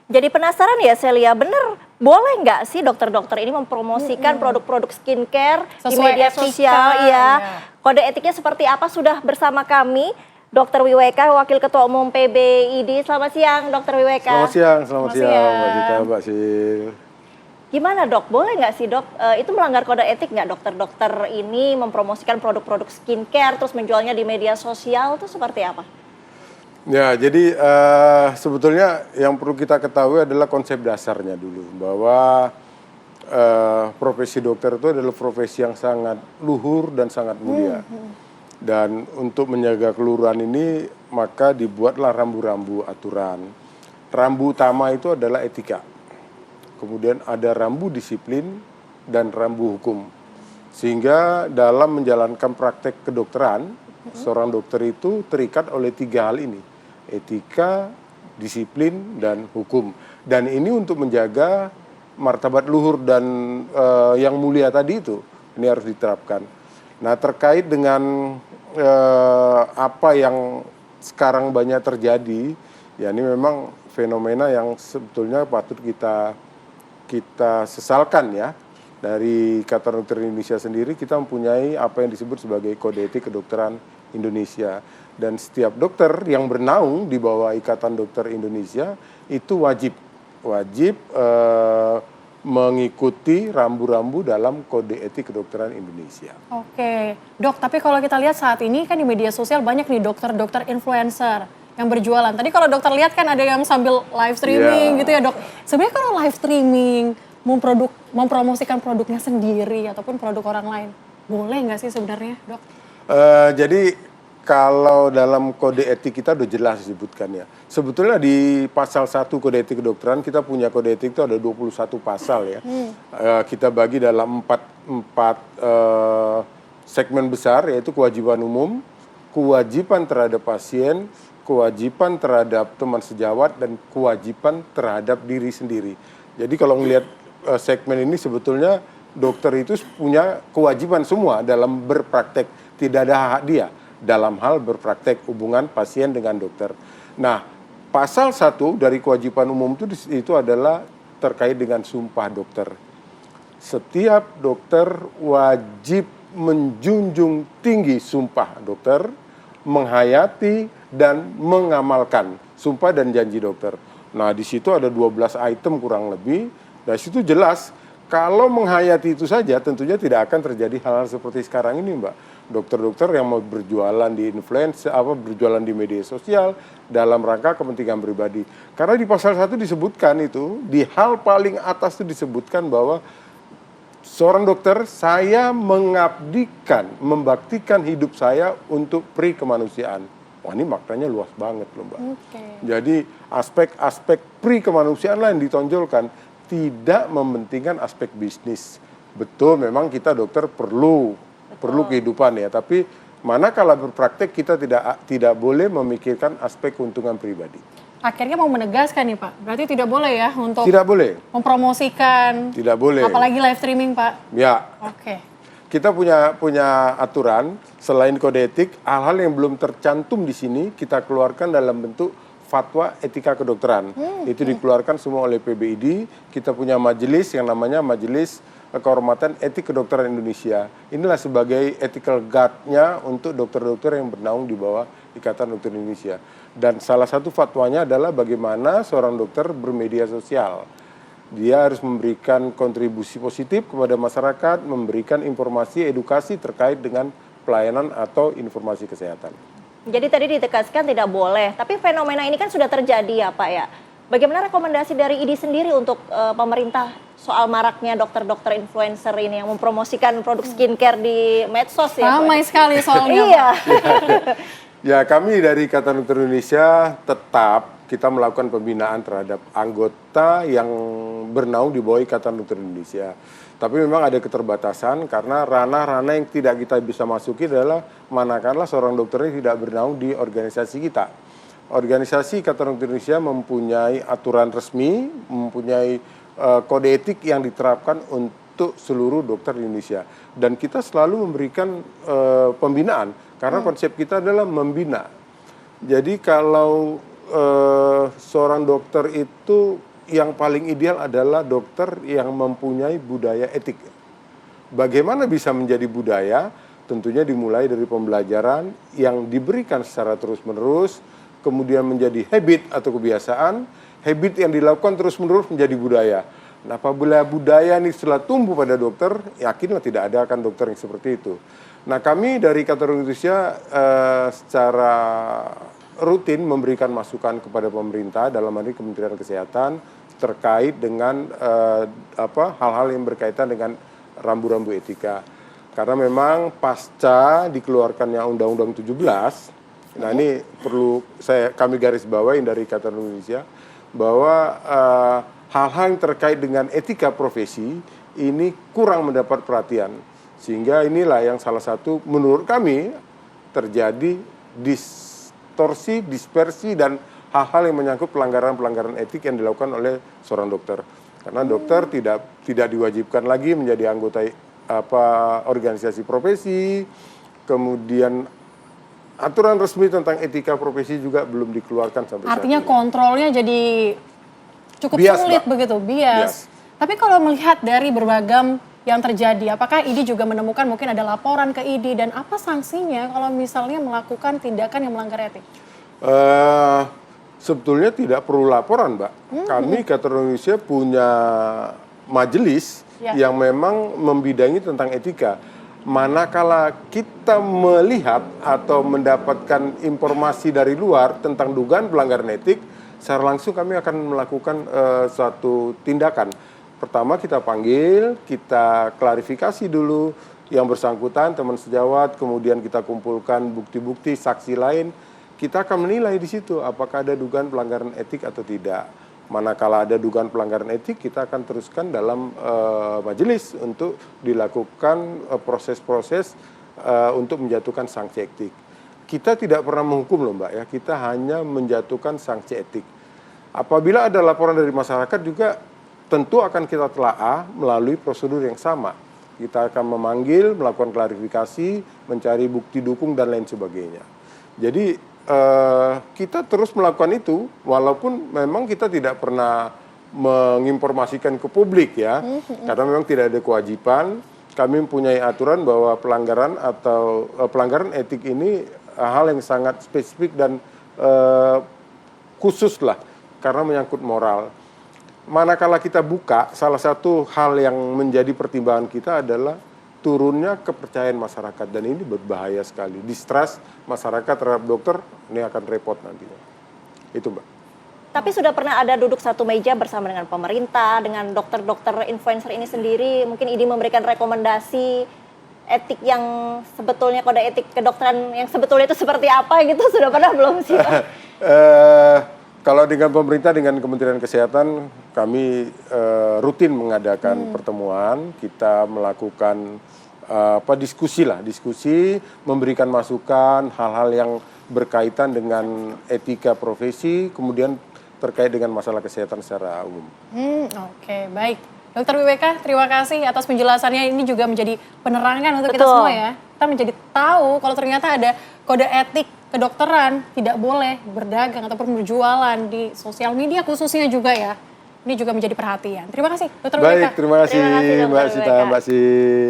Jadi penasaran ya Celia, bener boleh nggak sih dokter-dokter ini mempromosikan produk-produk skincare di Sesuai media etika, sosial ya? ya. Kode etiknya seperti apa? Sudah bersama kami Dr. Wiweka, Wakil Ketua Umum PBID. Selamat siang Dr. Wiweka. Selamat siang Mbak Zita, Mbak Sil. Gimana dok, boleh nggak sih dok, itu melanggar kode etik nggak dokter-dokter ini mempromosikan produk-produk skincare terus menjualnya di media sosial itu seperti apa? Ya, jadi sebetulnya yang perlu kita ketahui adalah konsep dasarnya dulu, bahwa profesi dokter itu adalah profesi yang sangat luhur dan sangat mulia. Dan untuk menjaga keluhuran ini, maka dibuatlah rambu-rambu aturan. Rambu utama itu adalah etika. Kemudian ada rambu disiplin dan rambu hukum. Sehingga dalam menjalankan praktek kedokteran, seorang dokter itu terikat oleh 3 hal ini. Etika, disiplin, dan hukum. Dan ini untuk menjaga martabat luhur dan yang mulia tadi itu, ini harus diterapkan. Nah, terkait dengan apa yang sekarang banyak terjadi, ya ini memang fenomena yang sebetulnya patut kita sesalkan ya. Dari Ikatan Dokter Indonesia sendiri kita mempunyai apa yang disebut sebagai Kode Etik Kedokteran Indonesia. Dan setiap dokter yang bernaung di bawah Ikatan Dokter Indonesia itu wajib mengikuti rambu-rambu dalam Kode Etik Kedokteran Indonesia. Oke, dok, tapi kalau kita lihat saat ini kan di media sosial banyak nih dokter-dokter influencer yang berjualan. Tadi kalau dokter lihat kan ada yang sambil live streaming gitu ya dok. Sebenarnya kalau live streaming, mempromosikan produknya sendiri ataupun produk orang lain, boleh nggak sih sebenarnya dok? Jadi kalau dalam kode etik kita udah jelas disebutkan ya. Sebetulnya di pasal 1 kode etik kedokteran kita punya kode etik itu ada 21 pasal ya. Kita bagi dalam 4 segmen besar, yaitu kewajiban umum, kewajiban terhadap pasien, kewajiban terhadap teman sejawat, dan kewajiban terhadap diri sendiri. Jadi kalau melihat segmen ini sebetulnya dokter itu punya kewajiban semua dalam berpraktek. Tidak ada hak dia dalam hal berpraktek hubungan pasien dengan dokter. Nah, pasal 1 dari kewajiban umum itu adalah terkait dengan sumpah dokter. Setiap dokter wajib menjunjung tinggi sumpah dokter, menghayati dan mengamalkan sumpah dan janji dokter. Nah, di situ ada 12 item kurang lebih. Dari situ jelas kalau menghayati itu saja tentunya tidak akan terjadi hal-hal seperti sekarang ini, Mbak. Dokter-dokter yang mau berjualan di influencer, berjualan di media sosial dalam rangka kepentingan pribadi. Karena di pasal 1 disebutkan itu, di hal paling atas itu disebutkan bahwa seorang dokter, saya mengabdikan, membaktikan hidup saya untuk pri kemanusiaan. Wah, ini maknanya luas banget loh, Mbak. Jadi aspek-aspek pri kemanusiaan lah yang ditonjolkan, tidak mementingkan aspek bisnis. Betul, memang kita dokter perlu kehidupan ya, tapi manakala berpraktek kita tidak boleh memikirkan aspek keuntungan pribadi. Akhirnya mau menegaskan nih Pak, berarti tidak boleh ya untuk tidak boleh mempromosikan, tidak boleh, apalagi live streaming Pak. Ya. Oke. Kita punya aturan selain kode etik, hal-hal yang belum tercantum di sini kita keluarkan dalam bentuk fatwa etika kedokteran. Itu dikeluarkan semua oleh PBID. Kita punya majelis yang namanya Majelis Kehormatan Etik Kedokteran Indonesia. Inilah sebagai ethical guide-nya untuk dokter-dokter yang bernaung di bawah Ikatan Dokter Indonesia. Dan salah satu fatwanya adalah bagaimana seorang dokter bermedia sosial. Dia harus memberikan kontribusi positif kepada masyarakat, memberikan informasi, edukasi terkait dengan pelayanan atau informasi kesehatan. Jadi tadi ditegaskan tidak boleh, tapi fenomena ini kan sudah terjadi ya Pak ya. Bagaimana rekomendasi dari IDI sendiri untuk pemerintah soal maraknya dokter-dokter influencer ini yang mempromosikan produk skincare di medsos ya? Ramai sekali soalnya. Iya. Ya, kami dari Ikatan Dokter Indonesia tetap kita melakukan pembinaan terhadap anggota yang bernaung di bawah Ikatan Dokter Indonesia. Tapi memang ada keterbatasan karena ranah-ranah yang tidak kita bisa masuki adalah manakala seorang dokter ini tidak bernaung di organisasi kita. Organisasi Ikatan Dokter Indonesia mempunyai aturan resmi, mempunyai kode etik yang diterapkan untuk seluruh dokter di Indonesia. Dan kita selalu memberikan pembinaan, karena konsep kita adalah membina. Jadi kalau seorang dokter itu yang paling ideal adalah dokter yang mempunyai budaya etik. Bagaimana bisa menjadi budaya? Tentunya dimulai dari pembelajaran yang diberikan secara terus-menerus, kemudian menjadi habit atau kebiasaan, habit yang dilakukan terus-menerus menjadi budaya. Nah, apabila budaya ini setelah tumbuh pada dokter, yakinlah tidak ada akan dokter yang seperti itu. Nah, kami dari Ikatan Indonesia secara rutin memberikan masukan kepada pemerintah dalam hal ini Kementerian Kesehatan terkait dengan hal-hal yang berkaitan dengan rambu-rambu etika. Karena memang pasca dikeluarkannya Undang-Undang 17, nah ini perlu kami garis bawain dari Ikatan Indonesia, bahwa hal-hal yang terkait dengan etika profesi ini kurang mendapat perhatian. Sehingga inilah yang salah satu menurut kami terjadi distorsi, dispersi, dan hal-hal yang menyangkut pelanggaran-pelanggaran etik yang dilakukan oleh seorang dokter. Karena dokter tidak diwajibkan lagi menjadi anggota organisasi profesi, kemudian aturan resmi tentang etika profesi juga belum dikeluarkan sampai saat ini. Artinya kontrolnya jadi cukup Bias, sulit Mbak. begitu, bias. Tapi kalau melihat dari berbagai yang terjadi, apakah ID juga menemukan mungkin ada laporan ke ID dan apa sanksinya kalau misalnya melakukan tindakan yang melanggar etik? Sebetulnya tidak perlu laporan, Mbak. Kami Ikatan Indonesia punya majelis yang memang membidangi tentang etika. Manakala kita melihat atau mendapatkan informasi dari luar tentang dugaan pelanggaran etik, secara langsung kami akan melakukan suatu tindakan. Pertama kita panggil, kita klarifikasi dulu yang bersangkutan, teman sejawat, kemudian kita kumpulkan bukti-bukti, saksi lain. Kita akan menilai di situ apakah ada dugaan pelanggaran etik atau tidak. Manakala ada dugaan pelanggaran etik, kita akan teruskan dalam majelis untuk dilakukan proses-proses untuk menjatuhkan sanksi etik. Kita tidak pernah menghukum loh Mbak ya, kita hanya menjatuhkan sanksi etik. Apabila ada laporan dari masyarakat juga tentu akan kita telaah melalui prosedur yang sama. Kita akan memanggil, melakukan klarifikasi, mencari bukti dukung dan lain sebagainya. Jadi kita terus melakukan itu walaupun memang kita tidak pernah menginformasikan ke publik ya, karena memang tidak ada kewajiban. Kami mempunyai aturan bahwa pelanggaran atau pelanggaran etik ini hal yang sangat spesifik dan khusus lah karena menyangkut moral. Manakala kita buka, salah satu hal yang menjadi pertimbangan kita adalah turunnya kepercayaan masyarakat, dan ini berbahaya sekali. Distrust masyarakat terhadap dokter, ini akan repot nantinya. Itu Mbak. Tapi sudah pernah ada duduk satu meja bersama dengan pemerintah, dengan dokter-dokter influencer ini sendiri, mungkin ID memberikan rekomendasi etik yang sebetulnya, kode etik kedokteran yang sebetulnya itu seperti apa gitu, sudah pernah belum sih Pak? Kalau dengan pemerintah, dengan Kementerian Kesehatan, kami rutin mengadakan pertemuan, kita melakukan diskusi, memberikan masukan, hal-hal yang berkaitan dengan etika profesi, kemudian terkait dengan masalah kesehatan secara umum. Oke, baik. Dokter WWK, terima kasih atas penjelasannya. Ini juga menjadi penerangan untuk kita semua ya. Kita menjadi tahu kalau ternyata ada kode etik kedokteran, tidak boleh berdagang ataupun berjualan di sosial media khususnya juga ya. Ini juga menjadi perhatian. Terima kasih, Dokter WWK. Baik, terima kasih Mbak Sita, Mbak Si.